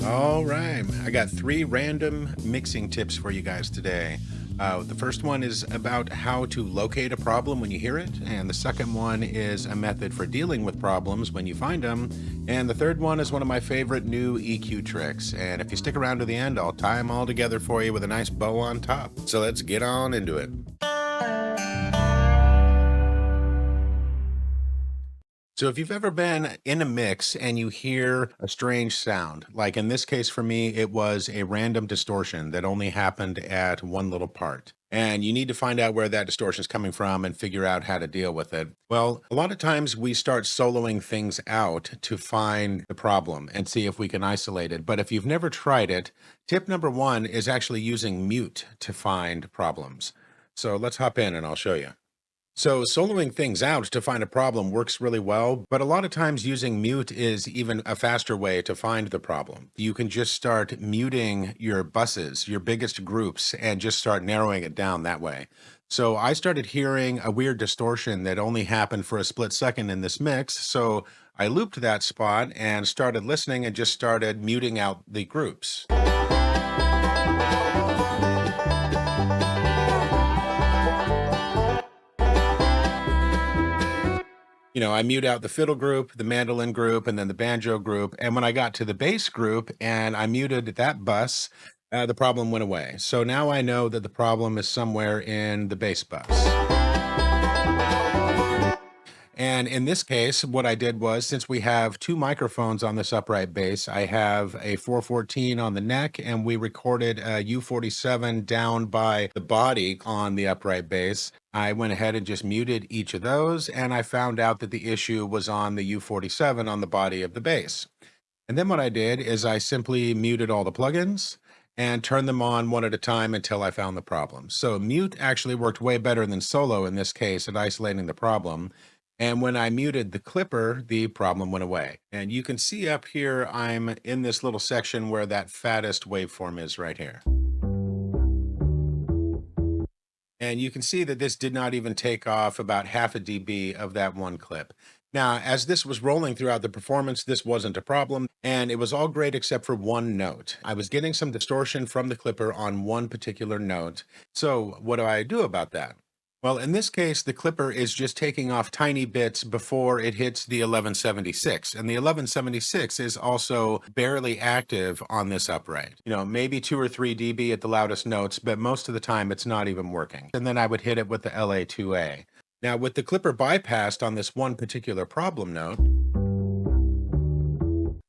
All right, I got three random mixing tips for you guys today. The first one is about how to locate a problem when you hear it, and the second one is a method for dealing with problems when you find them, and the third one is one of my favorite new EQ tricks. And if you stick around to the end, I'll tie them all together for you with a nice bow on top. So let's get on into it. So if you've ever been in a mix and you hear a strange sound, like in this case for me, it was a random distortion that only happened at one little part. And you need to find out where that distortion is coming from and figure out how to deal with it. Well, a lot of times we start soloing things out to find the problem and see if we can isolate it. But if you've never tried it, tip number one is actually using mute to find problems. So let's hop in and I'll show you. So soloing things out to find a problem works really well, but a lot of times using mute is even a faster way to find the problem. You can just start muting your buses, your biggest groups, and just start narrowing it down that way. So I started hearing a weird distortion that only happened for a split second in this mix. So I looped that spot and started listening and just started muting out the groups. I mute out the fiddle group, the mandolin group, and then the banjo group. And when I got to the bass group and I muted that bus, the problem went away. So now I know that the problem is somewhere in the bass bus. And in this case, what I did was, since we have two microphones on this upright bass, I have a 414 on the neck, and we recorded a U47 down by the body on the upright bass. I went ahead and just muted each of those, and I found out that the issue was on the U47 on the body of the bass. And then what I did is I simply muted all the plugins and turned them on one at a time until I found the problem. So mute actually worked way better than solo in this case at isolating the problem. And when I muted the clipper, the problem went away. And you can see up here, I'm in this little section where that fattest waveform is right here. And you can see that this did not even take off about half a dB of that one clip. Now, as this was rolling throughout the performance, this wasn't a problem, and it was all great except for one note. I was getting some distortion from the clipper on one particular note. So what do I do about that? Well, in this case, the clipper is just taking off tiny bits before it hits the 1176. And the 1176 is also barely active on this upright. Maybe 2 or 3 dB at the loudest notes, but most of the time it's not even working. And then I would hit it with the LA2A. Now, with the clipper bypassed on this one particular problem note,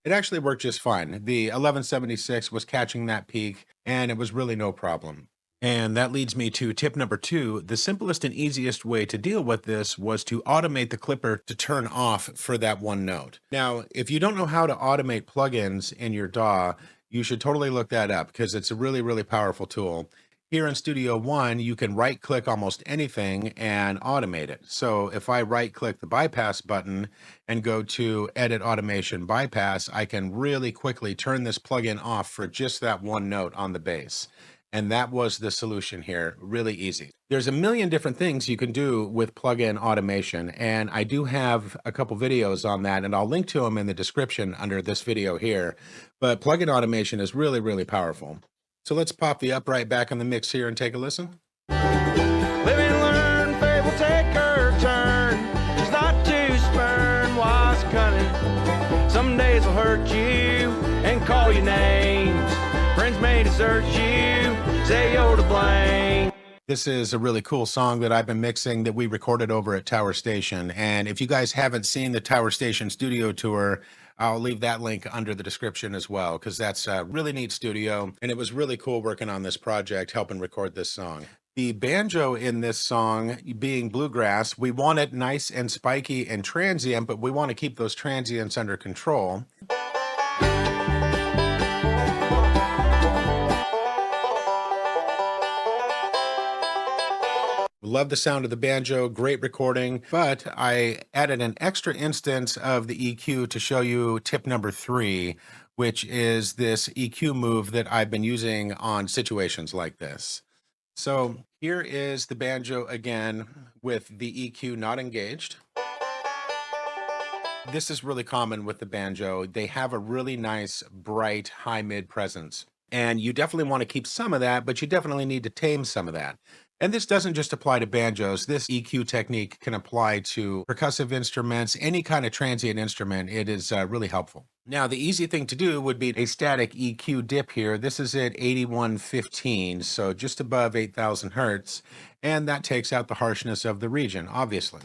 it actually worked just fine. The 1176 was catching that peak, and it was really no problem. And that leads me to tip number two. The simplest and easiest way to deal with this was to automate the clipper to turn off for that one note. Now, if you don't know how to automate plugins in your DAW, you should totally look that up because it's a really, really powerful tool. Here in Studio One, you can right-click almost anything and automate it. So if I right-click the bypass button and go to Edit Automation Bypass, I can really quickly turn this plugin off for just that one note on the bass. And that was the solution here, really easy. There's a million different things you can do with plugin automation, and I do have a couple videos on that, and I'll link to them in the description under this video here. But plugin automation is really, really powerful. So let's pop the upright back in the mix here and take a listen. Live and learn, fate will take her turn. She's not to spurn, wise and cunning. Some days will hurt you and call you names. Friends may desert you, say you're to blame. This is a really cool song that I've been mixing that we recorded over at Tower Station. And if you guys haven't seen the Tower Station studio tour, I'll leave that link under the description as well, because that's a really neat studio. And it was really cool working on this project, helping record this song. The banjo in this song being bluegrass, we want it nice and spiky and transient, but we want to keep those transients under control. Love the sound of the banjo, great recording, but I added an extra instance of the EQ to show you tip number three, which is this EQ move that I've been using on situations like this. So here is the banjo again with the EQ not engaged. This is really common with the banjo. They have a really nice, bright, high mid presence. And you definitely want to keep some of that, but you definitely need to tame some of that. And this doesn't just apply to banjos. This EQ technique can apply to percussive instruments, any kind of transient instrument. It is really helpful. Now, the easy thing to do would be a static EQ dip here. This is at 8115, so just above 8,000 hertz. And that takes out the harshness of the region, obviously.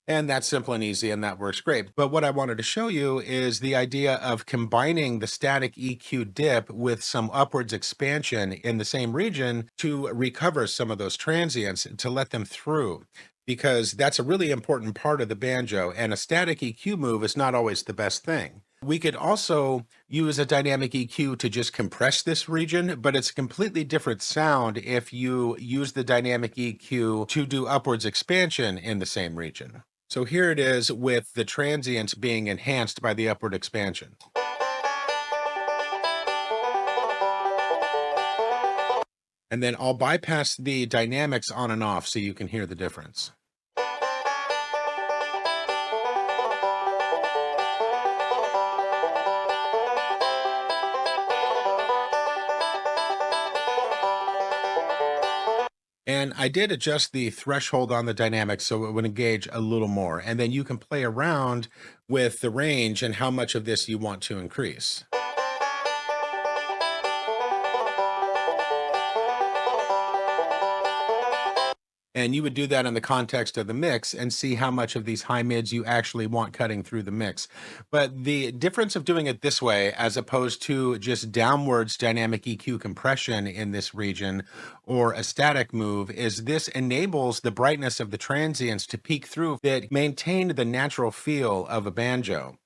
And that's simple and easy, and that works great. But what I wanted to show you is the idea of combining the static EQ dip with some upwards expansion in the same region to recover some of those transients, to let them through, because that's a really important part of the banjo, and a static EQ move is not always the best thing. We could also use a dynamic EQ to just compress this region, but it's a completely different sound if you use the dynamic EQ to do upwards expansion in the same region. So here it is with the transients being enhanced by the upward expansion. And then I'll bypass the dynamics on and off so you can hear the difference. And I did adjust the threshold on the dynamics so it would engage a little more. And then you can play around with the range and how much of this you want to increase. And you would do that in the context of the mix and see how much of these high mids you actually want cutting through the mix. But the difference of doing it this way, as opposed to just downwards dynamic EQ compression in this region or a static move, is this enables the brightness of the transients to peak through that maintain the natural feel of a banjo.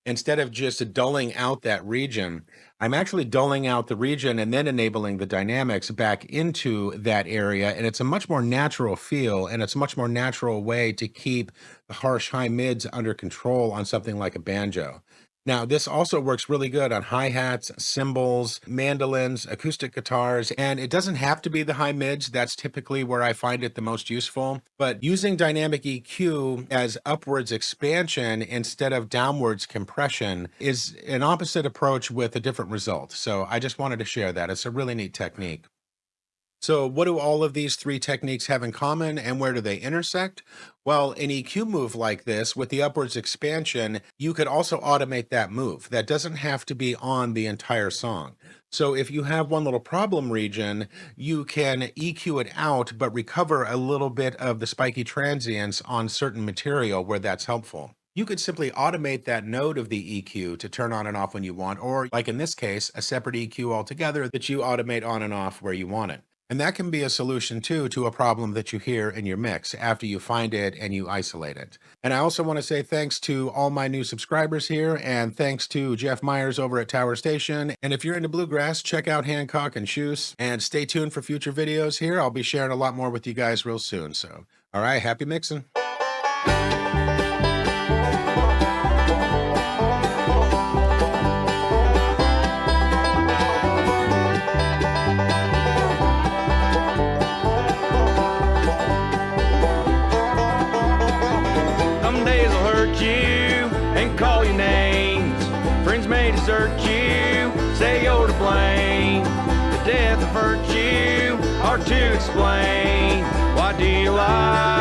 Instead of just dulling out that region, I'm actually dulling out the region and then enabling the dynamics back into that area. And it's a much more natural feel, and it's a much more natural way to keep the harsh high mids under control on something like a banjo. Now, this also works really good on hi-hats, cymbals, mandolins, acoustic guitars, and it doesn't have to be the high mids. That's typically where I find it the most useful. But using dynamic EQ as upwards expansion instead of downwards compression is an opposite approach with a different result. So I just wanted to share that. It's a really neat technique. So what do all of these three techniques have in common, and where do they intersect? Well, an EQ move like this with the upwards expansion, you could also automate that move. That doesn't have to be on the entire song. So if you have one little problem region, you can EQ it out, but recover a little bit of the spiky transients on certain material where that's helpful. You could simply automate that node of the EQ to turn on and off when you want, or like in this case, a separate EQ altogether that you automate on and off where you want it. And that can be a solution too to a problem that you hear in your mix after you find it and you isolate it. And I also want to say thanks to all my new subscribers here, and thanks to Jeff Myers over at Tower Station. And if you're into bluegrass, check out Hancock and Shoes, and stay tuned for future videos here. I'll be sharing a lot more with you guys real soon. So, all right, happy mixing. Call your names, friends may desert you, say you're to blame. The death of virtue, hard to explain. Why do you lie?